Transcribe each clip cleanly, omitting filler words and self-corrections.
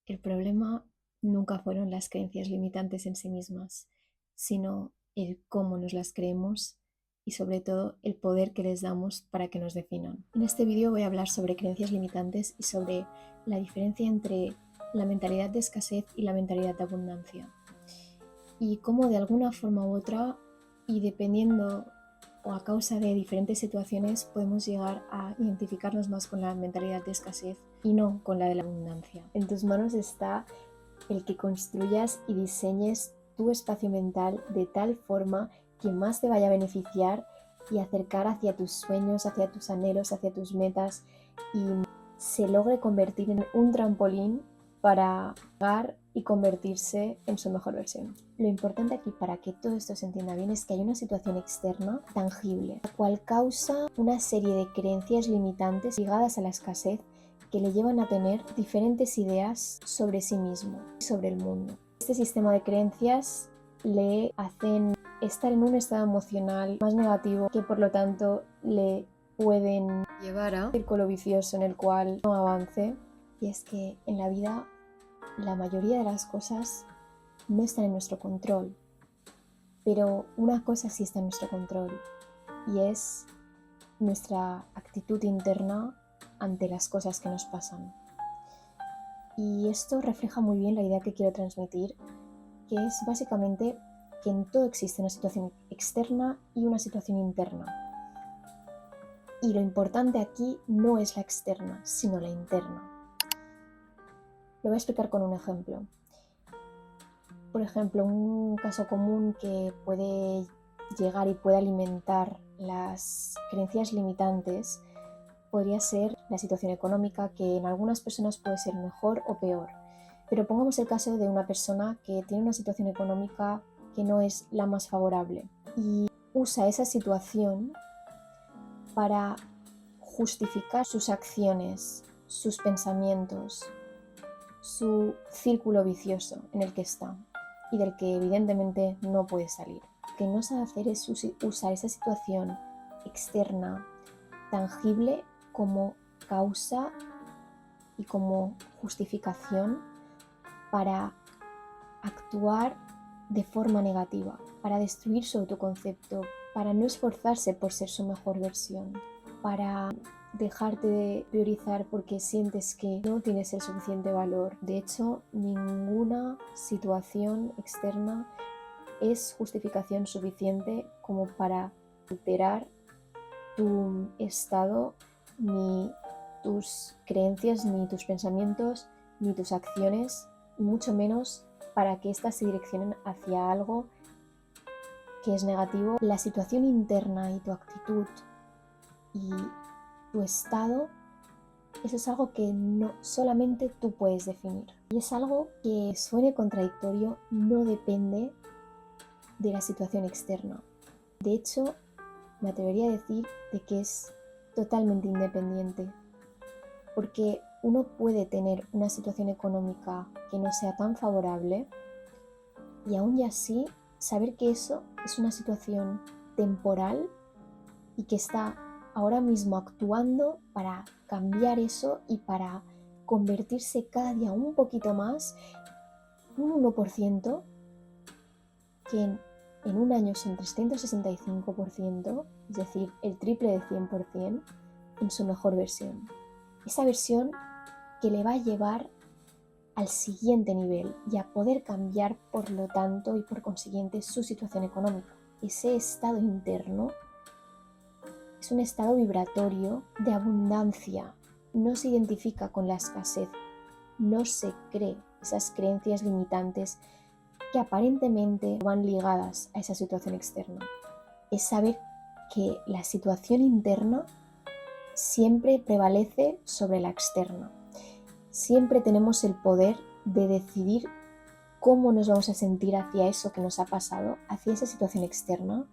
El problema nunca fueron las creencias limitantes en sí mismas, sino el cómo nos las creemos y sobre todo el poder que les damos para que nos definan. En este vídeo voy a hablar sobre creencias limitantes y sobre la diferencia entre la mentalidad de escasez y la mentalidad de abundancia. Y cómo de alguna forma u otra, y dependiendo o a causa de diferentes situaciones, podemos llegar a identificarnos más con la mentalidad de escasez y no con la de la abundancia. En tus manos está el que construyas y diseñes tu espacio mental de tal forma que más te vaya a beneficiar y acercar hacia tus sueños, hacia tus anhelos, hacia tus metas, y se logre convertir en un trampolín para llegar y convertirse en su mejor versión. Lo importante aquí, para que todo esto se entienda bien, es que hay una situación externa tangible, la cual causa una serie de creencias limitantes ligadas a la escasez que le llevan a tener diferentes ideas sobre sí mismo y sobre el mundo. Este sistema de creencias le hacen estar en un estado emocional más negativo, que por lo tanto le pueden llevar a un círculo vicioso en el cual no avance. Y es que en la vida la mayoría de las cosas no están en nuestro control, pero una cosa sí está en nuestro control, y es nuestra actitud interna ante las cosas que nos pasan. Y esto refleja muy bien la idea que quiero transmitir, que es básicamente que en todo existe una situación externa y una situación interna. Y lo importante aquí no es la externa, sino la interna. Lo voy a explicar con un ejemplo. Por ejemplo, un caso común que puede llegar y puede alimentar las creencias limitantes podría ser la situación económica, que en algunas personas puede ser mejor o peor. Pero pongamos el caso de una persona que tiene una situación económica que no es la más favorable y usa esa situación para justificar sus acciones, sus pensamientos, su círculo vicioso en el que está y del que evidentemente no puede salir. Lo que no sabe hacer es usar esa situación externa, tangible, como causa y como justificación para actuar de forma negativa, para destruir su autoconcepto, para no esforzarse por ser su mejor versión, para dejarte de priorizar porque sientes que no tienes el suficiente valor. De hecho, ninguna situación externa es justificación suficiente como para alterar tu estado, ni tus creencias, ni tus pensamientos, ni tus acciones, y mucho menos para que éstas se direccionen hacia algo que es negativo. La situación interna y tu actitud y tu estado, eso es algo que no solamente tú puedes definir. Y es algo que suene contradictorio, no depende de la situación externa. De hecho, me atrevería a decir de que es totalmente independiente, porque uno puede tener una situación económica que no sea tan favorable y aún y así saber que eso es una situación temporal y que está ahora mismo actuando para cambiar eso y para convertirse cada día un poquito más, un 1%, que en un año son 365%, es decir, el triple de 100%, en su mejor versión. Esa versión que le va a llevar al siguiente nivel y a poder cambiar, por lo tanto, y por consiguiente, su situación económica. Ese estado interno es un estado vibratorio de abundancia. No se identifica con la escasez, no se cree esas creencias limitantes que aparentemente van ligadas a esa situación externa. Es saber que la situación interna siempre prevalece sobre la externa. Siempre tenemos el poder de decidir cómo nos vamos a sentir hacia eso que nos ha pasado, hacia esa situación externa,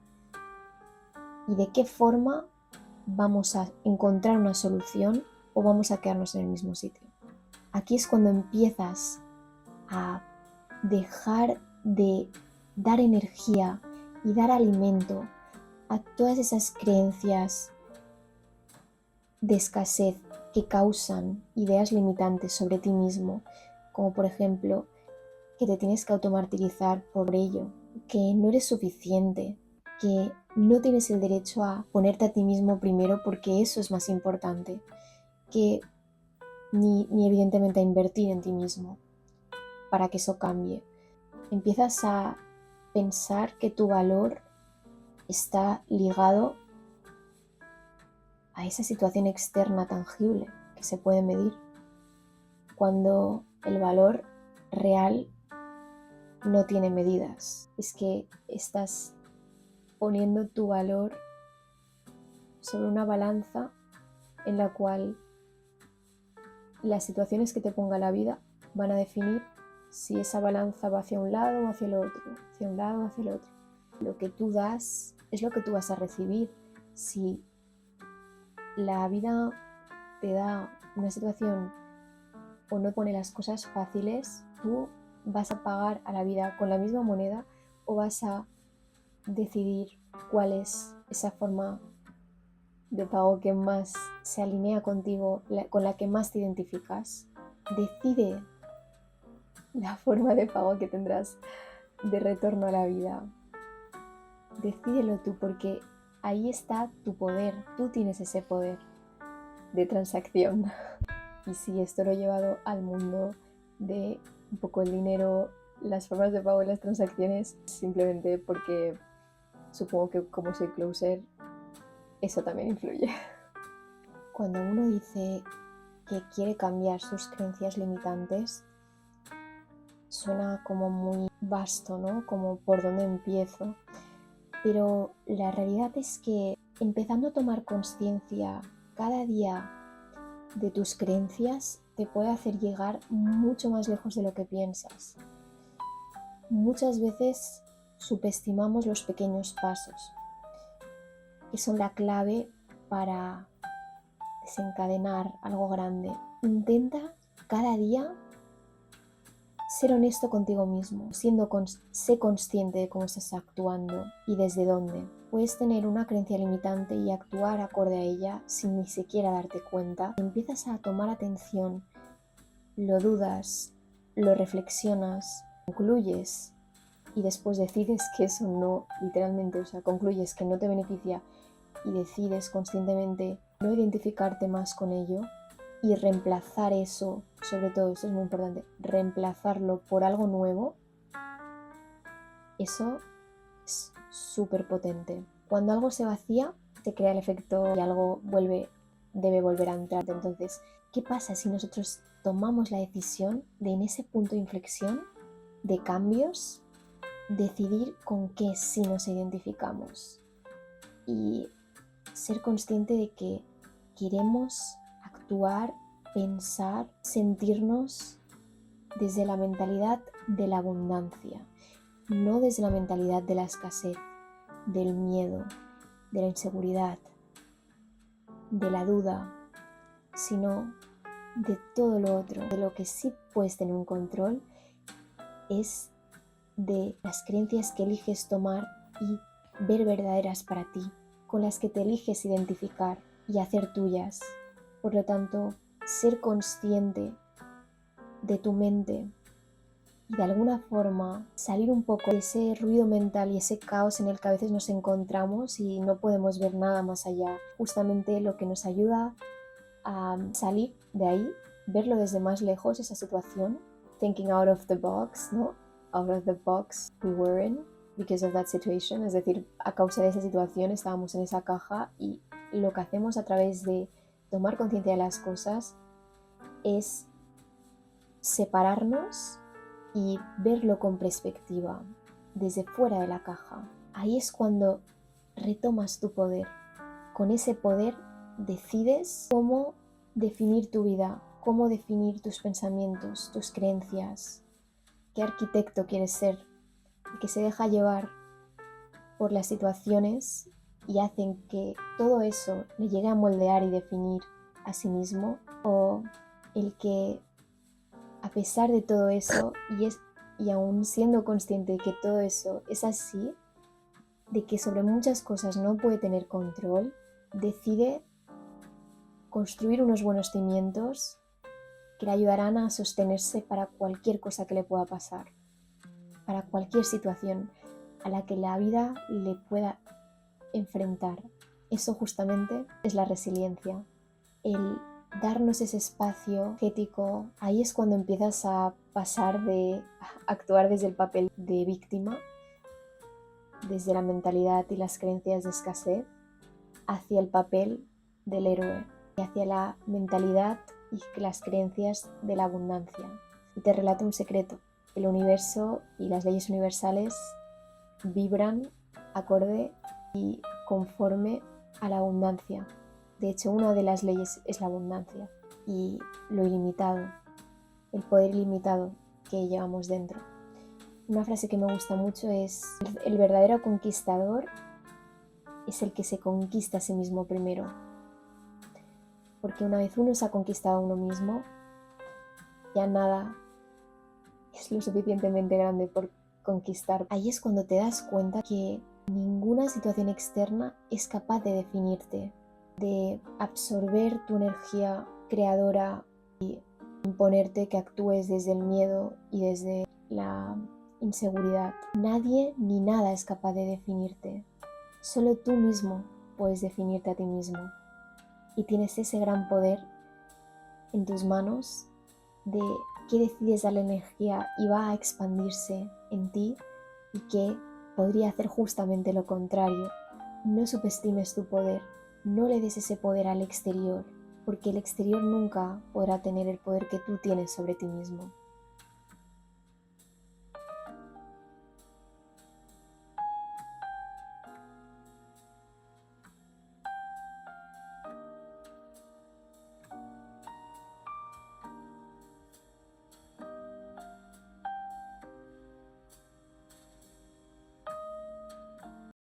y de qué forma vamos a encontrar una solución o vamos a quedarnos en el mismo sitio. Aquí es cuando empiezas a dejar de dar energía y dar alimento a todas esas creencias de escasez que causan ideas limitantes sobre ti mismo, como por ejemplo que te tienes que automartirizar por ello, que no eres suficiente, que no tienes el derecho a ponerte a ti mismo primero porque eso es más importante, que ni evidentemente a invertir en ti mismo para que eso cambie. Empiezas a pensar que tu valor está ligado a esa situación externa tangible que se puede medir, cuando el valor real no tiene medidas. Es que estás poniendo tu valor sobre una balanza en la cual las situaciones que te ponga la vida van a definir si esa balanza va hacia un lado o hacia el otro, hacia un lado o hacia el otro. Lo que tú das es lo que tú vas a recibir. Si la vida te da una situación o no pone las cosas fáciles, tú vas a pagar a la vida con la misma moneda o vas a decidir cuál es esa forma de pago que más se alinea contigo, con la que más te identificas. Decide la forma de pago que tendrás de retorno a la vida. Decídelo tú, porque ahí está tu poder. Tú tienes ese poder de transacción. Y si esto lo he llevado al mundo de un poco el dinero, las formas de pago y las transacciones, simplemente porque supongo que como soy closer, eso también influye. Cuando uno dice que quiere cambiar sus creencias limitantes, suena como muy vasto, ¿no? Como por dónde empiezo. Pero la realidad es que empezando a tomar conciencia cada día de tus creencias te puede hacer llegar mucho más lejos de lo que piensas. Muchas veces subestimamos los pequeños pasos, que son la clave para desencadenar algo grande. Intenta cada día ser honesto contigo mismo, sé consciente de cómo estás actuando y desde dónde. Puedes tener una creencia limitante y actuar acorde a ella sin ni siquiera darte cuenta. Empiezas a tomar atención, lo dudas, lo reflexionas, concluyes y después decides que eso no, literalmente, concluyes que no te beneficia y decides conscientemente no identificarte más con ello y reemplazar eso, sobre todo, esto es muy importante, reemplazarlo por algo nuevo, eso es súper potente. Cuando algo se vacía, se crea el efecto y algo debe volver a entrar. Entonces, ¿qué pasa si nosotros tomamos la decisión de en ese punto de inflexión de cambios, decidir con qué sí nos identificamos y ser consciente de que queremos actuar, pensar, sentirnos desde la mentalidad de la abundancia, no desde la mentalidad de la escasez, del miedo, de la inseguridad, de la duda, sino de todo lo otro. De lo que sí puedes tener un control es de las creencias que eliges tomar y ver verdaderas para ti, con las que te eliges identificar y hacer tuyas. Por lo tanto, ser consciente de tu mente y de alguna forma salir un poco de ese ruido mental y ese caos en el que a veces nos encontramos y no podemos ver nada más allá. Justamente lo que nos ayuda a salir de ahí, verlo desde más lejos, esa situación, thinking out of the box, ¿no? Out of the box we were in because of that situation, es decir, a causa de esa situación estábamos en esa caja, y lo que hacemos a través de tomar conciencia de las cosas es separarnos y verlo con perspectiva, desde fuera de la caja. Ahí es cuando retomas tu poder. Con ese poder decides cómo definir tu vida, cómo definir tus pensamientos, tus creencias, qué arquitecto quieres ser, el que se deja llevar por las situaciones y hacen que todo eso le llegue a moldear y definir a sí mismo, o el que a pesar de todo eso y aún siendo consciente de que todo eso es así, de que sobre muchas cosas no puede tener control, decide construir unos buenos cimientos que le ayudarán a sostenerse para cualquier cosa que le pueda pasar, para cualquier situación a la que la vida le pueda enfrentar. Eso justamente es la resiliencia, el darnos ese espacio ético. Ahí es cuando empiezas a pasar de actuar desde el papel de víctima, desde la mentalidad y las creencias de escasez, hacia el papel del héroe y hacia la mentalidad y las creencias de la abundancia. Y te relato un secreto: el universo y las leyes universales vibran acorde y conforme a la abundancia. De hecho, una de las leyes es la abundancia y lo ilimitado, el poder ilimitado que llevamos dentro. Una frase que me gusta mucho es: el verdadero conquistador es el que se conquista a sí mismo primero. Porque una vez uno se ha conquistado a uno mismo, ya nada es lo suficientemente grande por conquistar. Ahí es cuando te das cuenta que ninguna situación externa es capaz de definirte, de absorber tu energía creadora y imponerte que actúes desde el miedo y desde la inseguridad. Nadie ni nada es capaz de definirte. Solo tú mismo puedes definirte a ti mismo. Y tienes ese gran poder en tus manos de qué decides dar la energía y va a expandirse en ti, y que podría hacer justamente lo contrario. No subestimes tu poder, no le des ese poder al exterior, porque el exterior nunca podrá tener el poder que tú tienes sobre ti mismo.